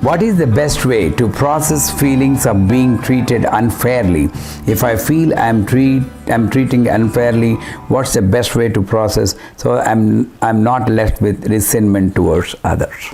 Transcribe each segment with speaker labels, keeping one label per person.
Speaker 1: What is the best way to process feelings of being treated unfairly? If I feel I'm treating unfairly, what's the best way to process so I'm not left with resentment towards others?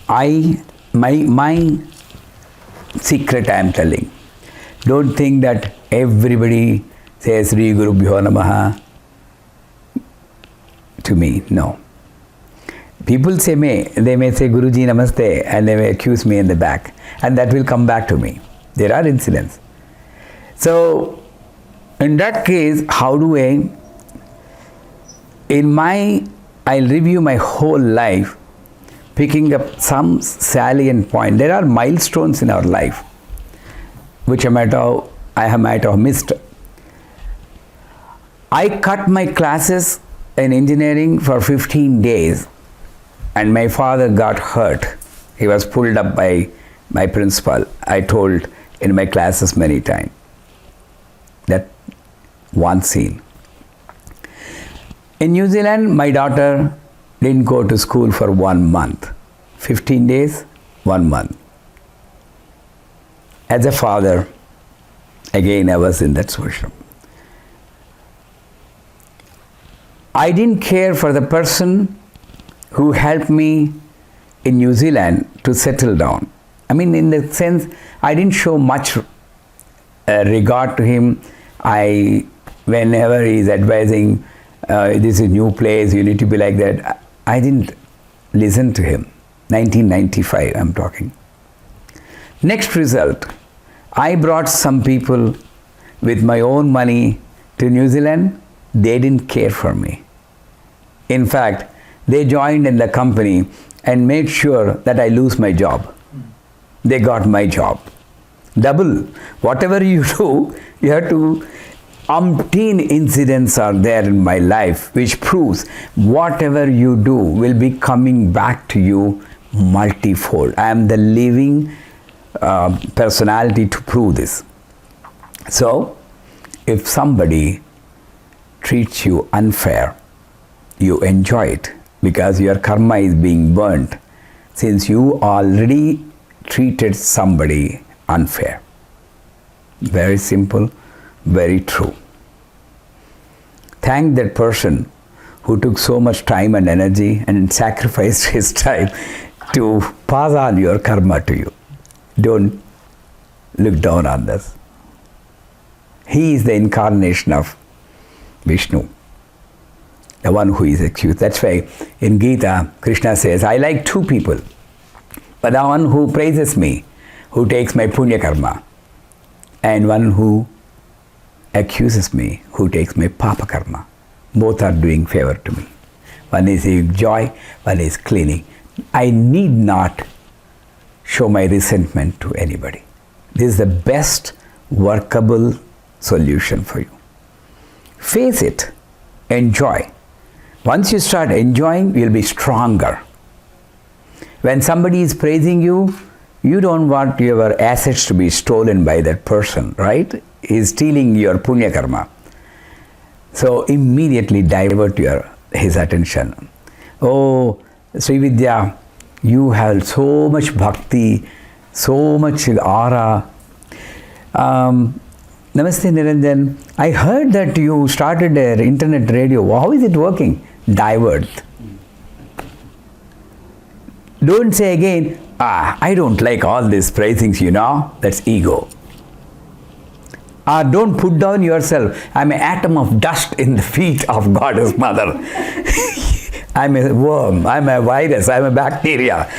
Speaker 1: My secret I am telling. Don't think that everybody says Sri Guru Karunamaya to me. No. People say they may say Guruji Namaste and they may accuse me in the back, and that will come back to me. There are incidents. So in that case, how do I'll review my whole life, picking up some salient point. There are milestones in our life which I might have missed. I cut my classes in engineering for 15 days. And my father got hurt. He was pulled up by my principal. I told in my classes many times. That one scene. In New Zealand, my daughter didn't go to school for 1 month. 15 days, 1 month. As a father, again I was in that situation. I didn't care for the person who helped me in New Zealand to settle down. I mean, in the sense, I didn't show much regard to him. Whenever he's advising, this is a new place, you need to be like that, I didn't listen to him. 1995, I'm talking. Next result, I brought some people with my own money to New Zealand. They didn't care for me. In fact, they joined in the company and made sure that I lose my job. They got my job. Double. Whatever you do, you have to. Umpteen incidents are there in my life which proves whatever you do will be coming back to you multifold. I am the living personality to prove this. So, if somebody treats you unfair, you enjoy it, because your karma is being burnt since you already treated somebody unfair. Very simple, very true. Thank that person who took so much time and energy and sacrificed his time to pass on your karma to you. Don't look down on this. He is the incarnation of Vishnu, the one who is accused. That's why in Gita, Krishna says, I like two people, but the one who praises me, who takes my punya karma, and one who accuses me, who takes my papa karma. Both are doing favor to me. One is joy, one is cleaning. I need not show my resentment to anybody. This is the best workable solution for you. Face it, enjoy. Once you start enjoying, you'll be stronger. When somebody is praising you, you don't want your assets to be stolen by that person, right? He's stealing your punya karma. So immediately divert his attention. Oh, Srividya, you have so much bhakti, so much aura. Namaste Niranjan, I heard that you started an internet radio. How is it working? Divert. Don't say again, I don't like all these praisings, that's ego. Or don't put down yourself. I'm an atom of dust in the feet of Goddess Mother. I'm a worm, I'm a virus, I'm a bacteria.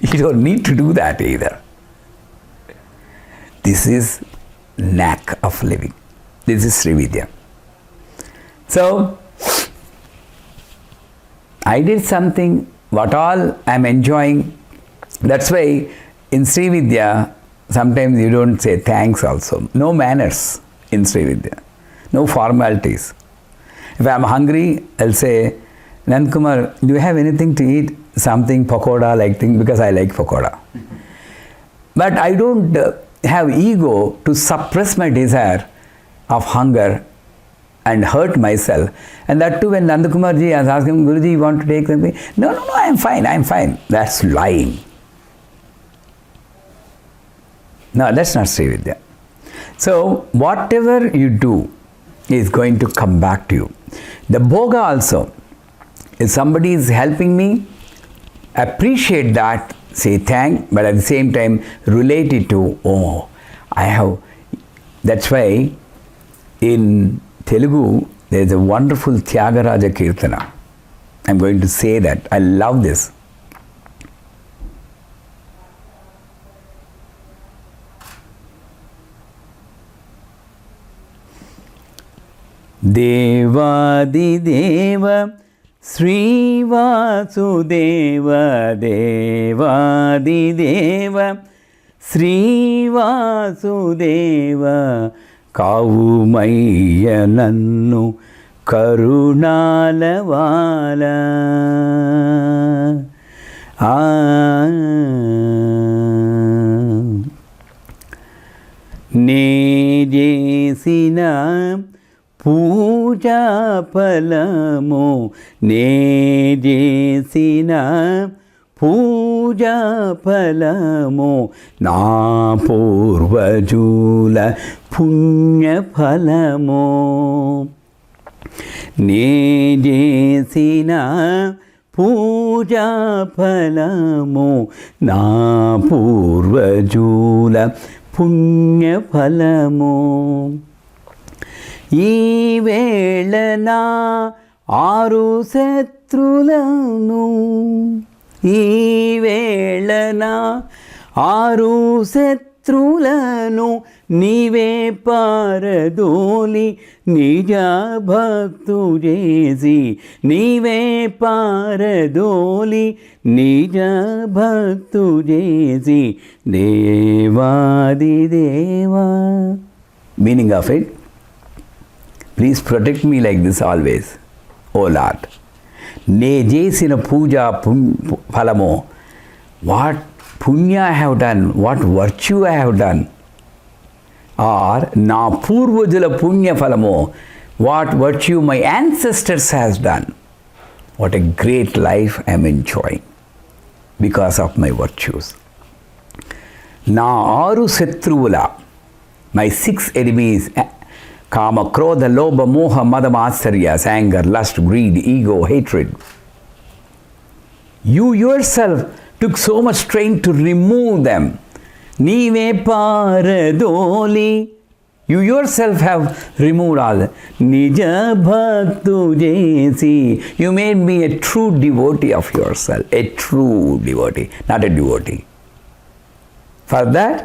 Speaker 1: You don't need to do that either. This is knack of living. This is Srividya. So, I did something, what all I'm enjoying. That's why in Srividya, sometimes you don't say thanks also. No manners in Srividya. No formalities. If I'm hungry, I'll say, Nandkumar, do you have anything to eat? Something pakoda like thing, because I like pakoda. But I don't have ego to suppress my desire of hunger and hurt myself. And that too, when Nandakumar ji, I was asking, Guruji, you want to take something? No, I'm fine. That's lying. No, that's not Srividya. So, whatever you do is going to come back to you. The bhoga also, if somebody is helping me, appreciate that, say thank, but at the same time relate it to, oh, I have. That's why in Telugu there is a wonderful Tyagaraja Kirtana. I'm going to say that. I love this. Devadideva Sri Vasudeva, Devadideva Sri Vasudeva, Kavumaya Nannu Karunalavala. Nejesina Puja Palamo, Nejesina Puja Palamo, Na Purvajula Punya Palamo. Nejesina Puja Palamo, Na Purvajula Punya Palamo. ఈ వేళన ఆరు శత్రులను, ఈ వేళన ఆరు శత్రులను నీవే పారదోలి నిజ భక్తు చేసి, నీవే పారదోలి నిజ భక్తు చేసి, దేవాదిదేవా. Meaning of it, please protect me like this always, O Lord. Ne jesina puja phalamo. What punya I have done, what virtue I have done. Or na purvajala punya phalamo. What virtue my ancestors has done. What a great life I am enjoying because of my virtues. Na aru satruvula. My 6 enemies, Kama, Krodha, Lobha, Moha, Mada, Matsarya, anger, lust, greed, ego, hatred. You yourself took so much strength to remove them. Nive paradoli. You yourself have removed all that. Nija bhaktu jesi. You made me a true devotee of yourself. A true devotee, not a devotee. For that,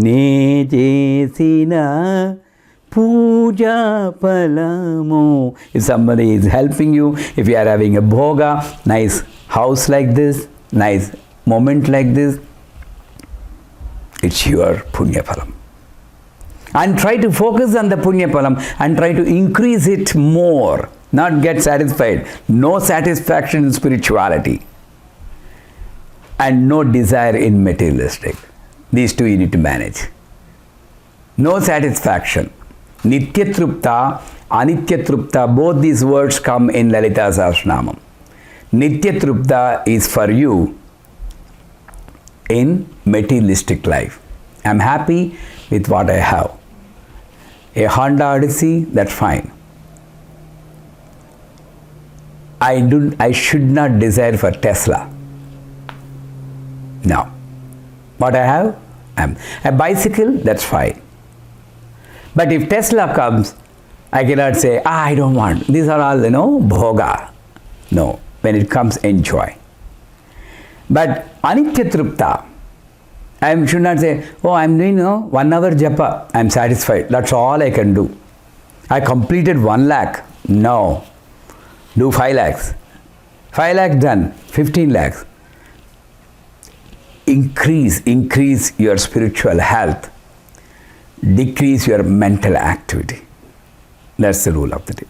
Speaker 1: Nejesina Puja Palamo. If somebody is helping you, if you are having a bhoga, nice house like this, nice moment like this, it's your Punya Palam. And try to focus on the Punya Palam and try to increase it more, not get satisfied. No satisfaction in spirituality and no desire in materialistic. These two you need to manage. No satisfaction. Nitya Trupta, Anitya Trupta, both these words come in Lalita Sahasranamam. Nitya Trupta is for you in materialistic life. I'm happy with what I have. A Honda Odyssey, that's fine. I should not desire for Tesla. No. What I have, a bicycle, that's fine. But if Tesla comes, I cannot say, I don't want. These are all, bhoga. No, when it comes, enjoy. But anitya trupta, I should not say, oh, I'm doing 1 hour japa, I'm satisfied. That's all I can do. I completed 1 lakh. No. Do 5 lakhs. 5 lakhs done. 15 lakhs. Increase your spiritual health. Decrease your mental activity. That's the rule of the day.